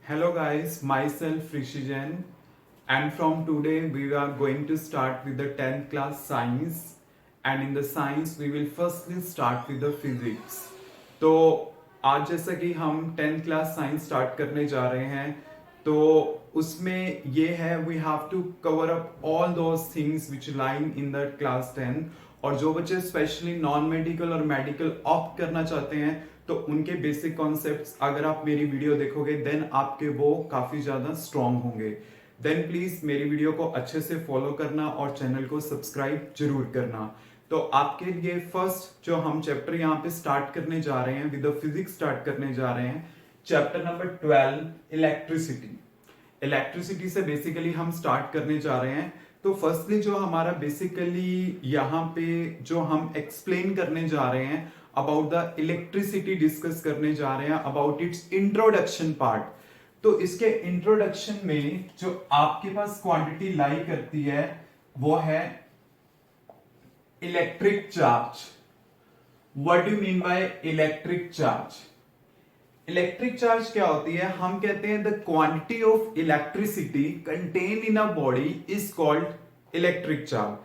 Hello guys, myself Rishi Jain, and from today we are going to start with the 10th class science, and in the science we will firstly start with the physics. तो आज जैसा कि हम 10th class science start करने जा रहे हैं, तो उसमें ये है we have to cover up all those things which line in the class 10, और जो बच्चे स्पेशली नॉन मेडिकल और मेडिकल ऑप्ट करना चाहते हैं तो उनके बेसिक कॉन्सेप्ट्स अगर आप मेरी वीडियो देखोगे देन आपके वो काफी ज्यादा स्ट्रॉन्ग होंगे. देन प्लीज मेरी वीडियो को अच्छे से फॉलो करना और चैनल को सब्सक्राइब जरूर करना. तो आपके लिए फर्स्ट जो हम चैप्टर यहाँ पे स्टार्ट करने जा रहे हैं, विद द फिजिक्स स्टार्ट करने जा रहे हैं, चैप्टर नंबर 12 इलेक्ट्रिसिटी. इलेक्ट्रिसिटी से बेसिकली हम स्टार्ट करने जा रहे हैं. तो फर्स्टली जो हमारा बेसिकली यहाँ पे जो हम एक्सप्लेन करने जा रहे हैं अबाउट द इलेक्ट्रिसिटी डिस्कस करने जा रहे हैं, अबाउट इट्स इंट्रोडक्शन पार्ट. तो इसके इंट्रोडक्शन में जो आपके पास क्वांटिटी लाई करती है वो है electric charge. What do you mean by electric charge? Electric charge क्या होती है? हम कहते हैं the quantity of electricity contain in a body is called electric charge.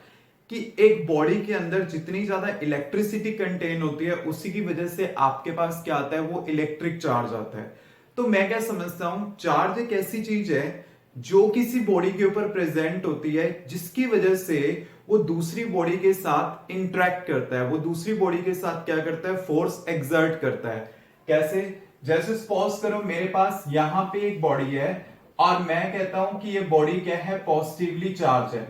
कि एक बॉडी के अंदर जितनी ज्यादा इलेक्ट्रिसिटी कंटेन होती है उसी की वजह से आपके पास क्या आता है, वो इलेक्ट्रिक चार्ज आता है. तो मैं क्या समझता हूं, चार्ज एक ऐसी चीज है जो किसी बॉडी के ऊपर प्रेजेंट होती है जिसकी वजह से वो दूसरी बॉडी के साथ इंटरेक्ट करता है, वो दूसरी बॉडी के साथ क्या करता है, फोर्स एक्सर्ट करता है. कैसे? जैसे सपोज करो मेरे पास यहां पे एक बॉडी है और मैं कहता हूं कि ये बॉडी क्या है, पॉजिटिवली चार्ज है.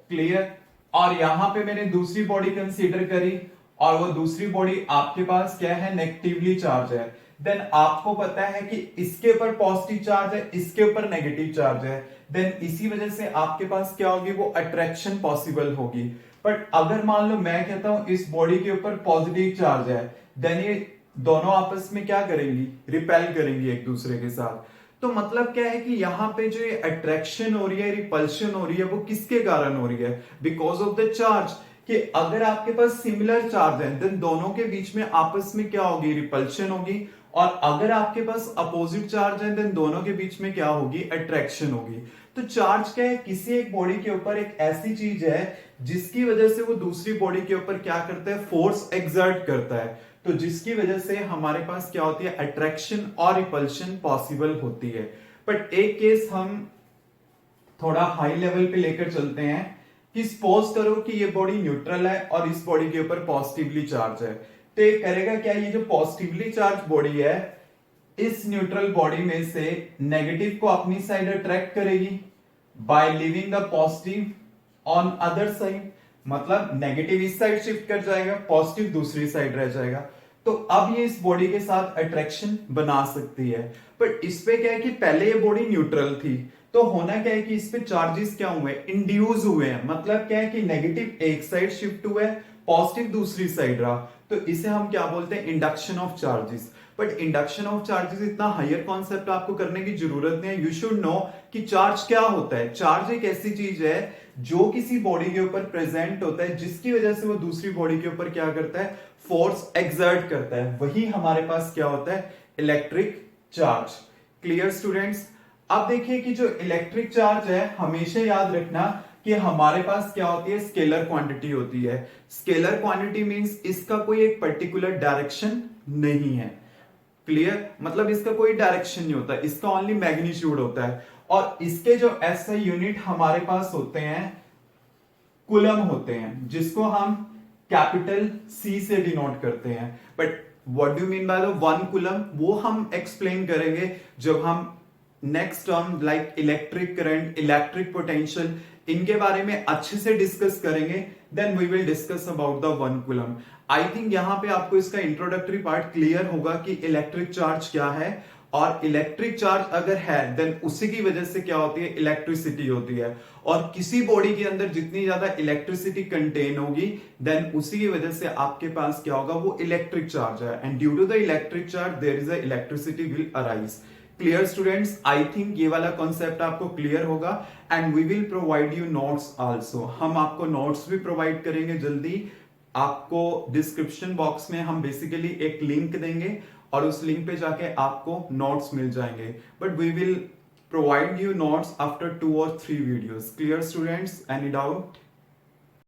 क्लियर? और यहां पे मैंने दूसरी बॉडी कंसीडर करी और वो दूसरी बॉडी आपके पास क्या है, नेगेटिवली चार्ज है. देन आपको पता है कि इसके ऊपर पॉजिटिव चार्ज है, इसके ऊपर नेगेटिव चार्ज है. देन इसी वजह से आपके पास क्या होगी, वो अट्रैक्शन पॉसिबल होगी. बट अगर मान लो मैं कहता हूं इस बॉडी के ऊपर पॉजिटिव चार्ज है, देन ये दोनों आपस में क्या करेंगी, रिपेल करेंगी एक दूसरे के साथ. तो मतलब क्या है कि यहाँ पे जो ये अट्रैक्शन हो रही है, रिपल्शन हो रही है, वो किसके कारण हो रही है, बिकॉज ऑफ द चार्ज. कि अगर आपके पास सिमिलर चार्ज है देन दोनों के बीच में आपस में क्या होगी, रिपल्शन होगी. और अगर आपके पास अपोजिट चार्ज है देन दोनों के बीच में क्या होगी, अट्रैक्शन होगी. तो चार्ज क्या है, किसी एक बॉडी के ऊपर एक ऐसी चीज है जिसकी वजह से वो दूसरी बॉडी के ऊपर क्या करता है, फोर्स एक्सर्ट करता है. तो जिसकी वजह से हमारे पास क्या होती है, अट्रैक्शन और रिपल्शन पॉसिबल होती है. बट एक केस हम थोड़ा हाई लेवल पे लेकर चलते हैं कि सपोज करो कि ये बॉडी न्यूट्रल है और इस बॉडी के ऊपर पॉजिटिवली चार्ज है. तो ये करेगा क्या, ये जो पॉजिटिवली चार्ज बॉडी है इस न्यूट्रल बॉडी में से नेगेटिव को अपनी साइड अट्रैक्ट करेगी by leaving the positive on other side. मतलब नेगेटिव इस साइड शिफ्ट कर जाएगा, पॉजिटिव दूसरी साइड रह जाएगा. तो अब ये इस बॉडी के साथ अट्रैक्शन बना सकती है. बट इस पे क्या है कि पहले ये बॉडी न्यूट्रल थी, तो होना क्या है कि इस पे चार्जेस क्या हुए, इंड्यूस हुए हैं. मतलब क्या है कि नेगेटिव एक साइड शिफ्ट हुआ है, पॉजिटिव दूसरी साइड रहा. तो इसे हम क्या बोलते हैं, induction of charges. But induction of charges इतना हायर कॉन्सेप्ट आपको करने की जरूरत नहीं है. यू शुड नो कि चार्ज क्या होता है. चार्ज एक ऐसी चीज है जो किसी बॉडी के ऊपर प्रेजेंट होता है जिसकी वजह से वो दूसरी बॉडी के ऊपर क्या करता है, फोर्स एक्सर्ट करता है. वही हमारे पास क्या होता है, इलेक्ट्रिक चार्ज. Clear students? अब देखिए कि जो इलेक्ट्रिक चार्ज है हमेशा याद रखना कि हमारे पास क्या होती है, स्केलर क्वांटिटी होती है. स्केलर क्वांटिटी मींस इसका कोई एक पर्टिकुलर डायरेक्शन नहीं है. क्लियर? मतलब इसका कोई डायरेक्शन नहीं होता, इसका ओनली मैग्नीट्यूड होता है. और इसके जो ऐसे यूनिट हमारे पास होते हैं, कूलम होते हैं, जिसको हम कैपिटल C से डिनोट करते हैं. But what do you mean by the 1 coulomb, वो हम एक्सप्लेन करेंगे जब हम next term like electric current, electric potential, इनके बारे में अच्छे से डिस्कस करेंगे. Then we will discuss about the 1 coulomb. I think यहां पे आपको इसका इंट्रोडक्टरी पार्ट क्लियर होगा कि इलेक्ट्रिक चार्ज क्या है, और इलेक्ट्रिक चार्ज अगर है देन उसी की वजह से क्या होती है, इलेक्ट्रिसिटी होती है. और किसी बॉडी के अंदर जितनी ज्यादा इलेक्ट्रिसिटी कंटेन होगी देन उसी की वजह से आपके पास क्या होगा, वो इलेक्ट्रिक चार्ज है. And due to the electric charge there is a electricity will arise. Clear students? I think ये वाला कॉन्सेप्ट आपको क्लियर होगा. And we will provide you notes also. हम आपको नोट्स भी प्रोवाइड करेंगे जल्दी. आपको डिस्क्रिप्शन बॉक्स में हम बेसिकली एक लिंक देंगे और उस लिंक पे जाके आपको नोट्स मिल जाएंगे, but we will provide you notes after 2 or 3 videos. Clear students? Any doubt?